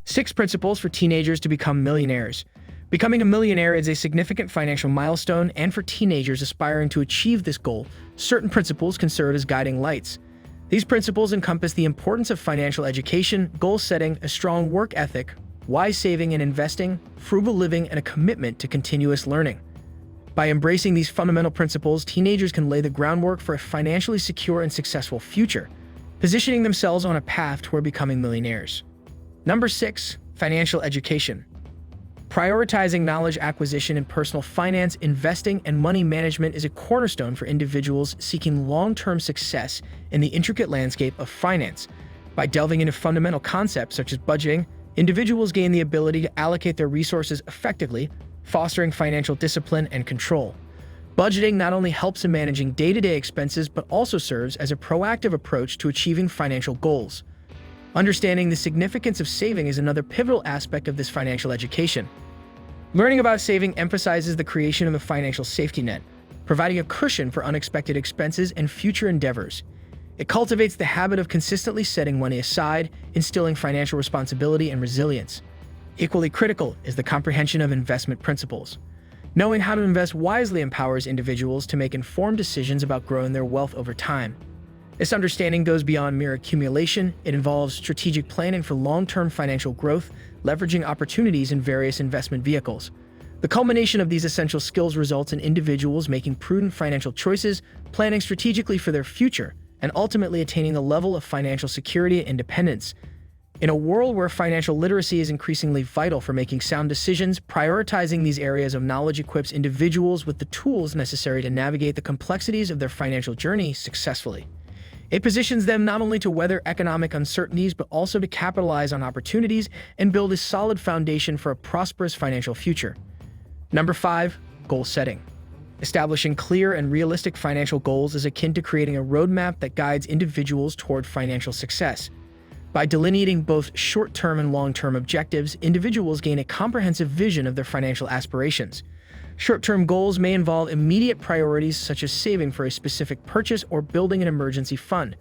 6 principles for teenagers to become millionaires. Becoming a millionaire is a significant financial milestone, and for teenagers aspiring to achieve this goal, certain principles can serve as guiding lights. These principles encompass the importance of financial education, goal setting, a strong work ethic, wise saving and investing, frugal living, and a commitment to continuous learning. By embracing these fundamental principles, teenagers can lay the groundwork for a financially secure and successful future, positioning themselves on a path toward becoming millionaires. Number 6. Financial education. Prioritizing knowledge acquisition in personal finance, investing, and money management is a cornerstone for individuals seeking long-term success in the intricate landscape of finance. By delving into fundamental concepts such as budgeting, individuals gain the ability to allocate their resources effectively, fostering financial discipline and control. Budgeting not only helps in managing day-to-day expenses but also serves as a proactive approach to achieving financial goals. Understanding the significance of saving is another pivotal aspect of this financial education. Learning about saving emphasizes the creation of a financial safety net, providing a cushion for unexpected expenses and future endeavors. It cultivates the habit of consistently setting money aside, instilling financial responsibility and resilience. Equally critical is the comprehension of investment principles. Knowing how to invest wisely empowers individuals to make informed decisions about growing their wealth over time. This understanding goes beyond mere accumulation. It involves strategic planning for long-term financial growth, leveraging opportunities in various investment vehicles. The culmination of these essential skills results in individuals making prudent financial choices, planning strategically for their future, and ultimately attaining a level of financial security and independence. In a world where financial literacy is increasingly vital for making sound decisions, prioritizing these areas of knowledge equips individuals with the tools necessary to navigate the complexities of their financial journey successfully. It positions them not only to weather economic uncertainties but also to capitalize on opportunities and build a solid foundation for a prosperous financial future. Number 5. Goal setting. Establishing clear and realistic financial goals is akin to creating a roadmap that guides individuals toward financial success. By delineating both short-term and long-term objectives, individuals gain a comprehensive vision of their financial aspirations. Short-term goals may involve immediate priorities such as saving for a specific purchase or building an emergency fund,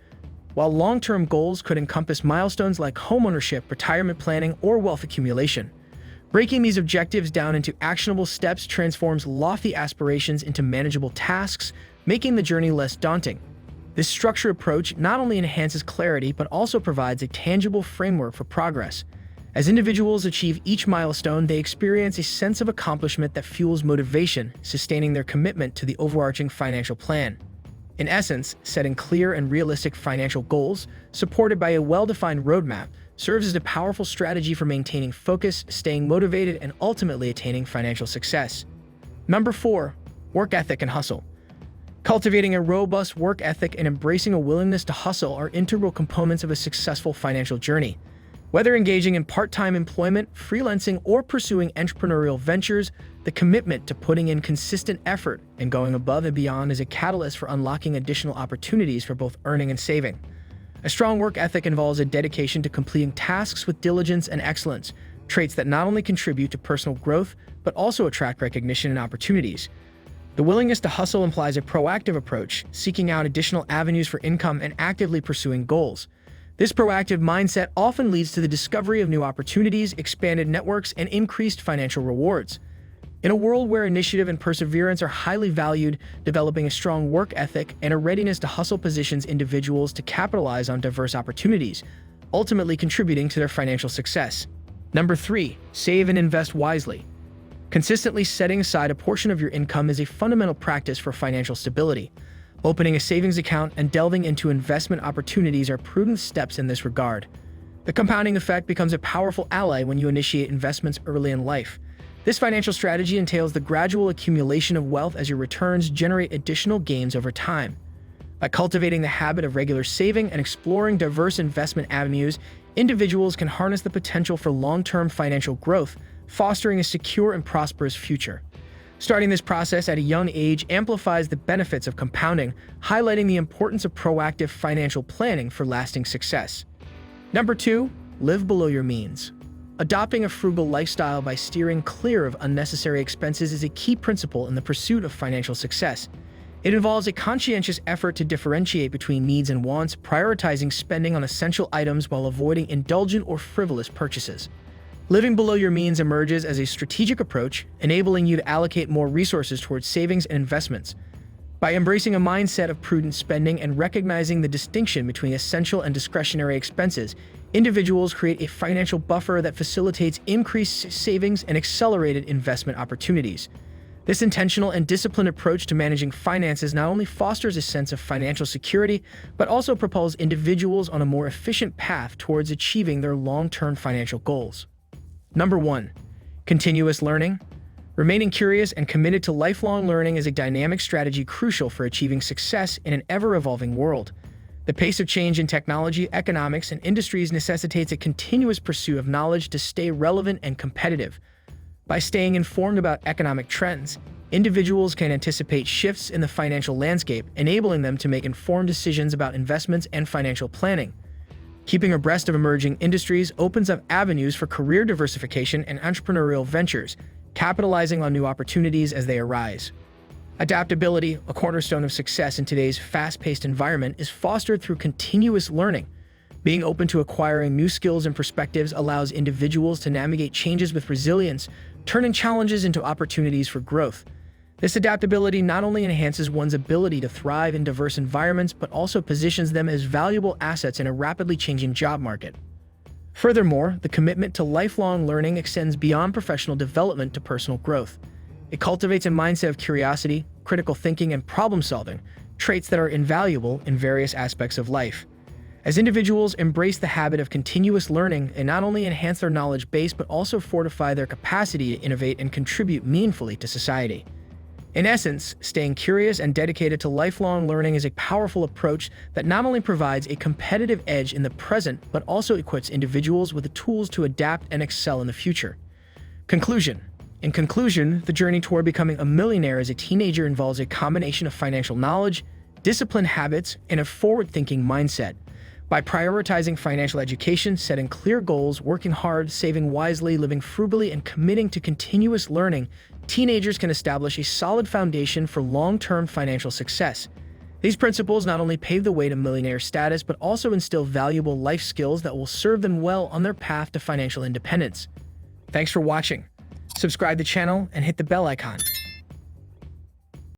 while long-term goals could encompass milestones like homeownership, retirement planning, or wealth accumulation. Breaking these objectives down into actionable steps transforms lofty aspirations into manageable tasks, making the journey less daunting. This structured approach not only enhances clarity but also provides a tangible framework for progress. As individuals achieve each milestone, they experience a sense of accomplishment that fuels motivation, sustaining their commitment to the overarching financial plan. In essence, setting clear and realistic financial goals, supported by a well-defined roadmap, serves as a powerful strategy for maintaining focus, staying motivated, and ultimately attaining financial success. Number 4. Work ethic and hustle. Cultivating a robust work ethic and embracing a willingness to hustle are integral components of a successful financial journey. Whether engaging in part-time employment, freelancing, or pursuing entrepreneurial ventures, the commitment to putting in consistent effort and going above and beyond is a catalyst for unlocking additional opportunities for both earning and saving. A strong work ethic involves a dedication to completing tasks with diligence and excellence, traits that not only contribute to personal growth, but also attract recognition and opportunities. The willingness to hustle implies a proactive approach, seeking out additional avenues for income and actively pursuing goals. This proactive mindset often leads to the discovery of new opportunities, expanded networks, and increased financial rewards. In a world where initiative and perseverance are highly valued, developing a strong work ethic and a readiness to hustle positions individuals to capitalize on diverse opportunities, ultimately contributing to their financial success. Number 3. Save and invest wisely. Consistently setting aside a portion of your income is a fundamental practice for financial stability. Opening a savings account and delving into investment opportunities are prudent steps in this regard. The compounding effect becomes a powerful ally when you initiate investments early in life. This financial strategy entails the gradual accumulation of wealth as your returns generate additional gains over time. By cultivating the habit of regular saving and exploring diverse investment avenues, individuals can harness the potential for long-term financial growth, fostering a secure and prosperous future. Starting this process at a young age amplifies the benefits of compounding, highlighting the importance of proactive financial planning for lasting success. Number 2. Live below your means. Adopting a frugal lifestyle by steering clear of unnecessary expenses is a key principle in the pursuit of financial success. It involves a conscientious effort to differentiate between needs and wants, prioritizing spending on essential items while avoiding indulgent or frivolous purchases. Living below your means emerges as a strategic approach, enabling you to allocate more resources towards savings and investments. By embracing a mindset of prudent spending and recognizing the distinction between essential and discretionary expenses, individuals create a financial buffer that facilitates increased savings and accelerated investment opportunities. This intentional and disciplined approach to managing finances not only fosters a sense of financial security, but also propels individuals on a more efficient path towards achieving their long-term financial goals. Number 1. Continuous learning. Remaining curious and committed to lifelong learning is a dynamic strategy crucial for achieving success in an ever-evolving world. The pace of change in technology, economics, and industries necessitates a continuous pursuit of knowledge to stay relevant and competitive. By staying informed about economic trends, individuals can anticipate shifts in the financial landscape, enabling them to make informed decisions about investments and financial planning. Keeping abreast of emerging industries opens up avenues for career diversification and entrepreneurial ventures, capitalizing on new opportunities as they arise. Adaptability, a cornerstone of success in today's fast-paced environment, is fostered through continuous learning. Being open to acquiring new skills and perspectives allows individuals to navigate changes with resilience, turning challenges into opportunities for growth. This adaptability not only enhances one's ability to thrive in diverse environments, but also positions them as valuable assets in a rapidly changing job market. Furthermore, the commitment to lifelong learning extends beyond professional development to personal growth. It cultivates a mindset of curiosity, critical thinking, and problem-solving, traits that are invaluable in various aspects of life. As individuals embrace the habit of continuous learning, they not only enhance their knowledge base but also fortify their capacity to innovate and contribute meaningfully to society. In essence, staying curious and dedicated to lifelong learning is a powerful approach that not only provides a competitive edge in the present, but also equips individuals with the tools to adapt and excel in the future. Conclusion. In conclusion, the journey toward becoming a millionaire as a teenager involves a combination of financial knowledge, disciplined habits, and a forward-thinking mindset. By prioritizing financial education, setting clear goals, working hard, saving wisely, living frugally, and committing to continuous learning, teenagers can establish a solid foundation for long-term financial success. These principles not only pave the way to millionaire status, but also instill valuable life skills that will serve them well on their path to financial independence. Thanks for watching. Subscribe to the channel and hit the bell icon.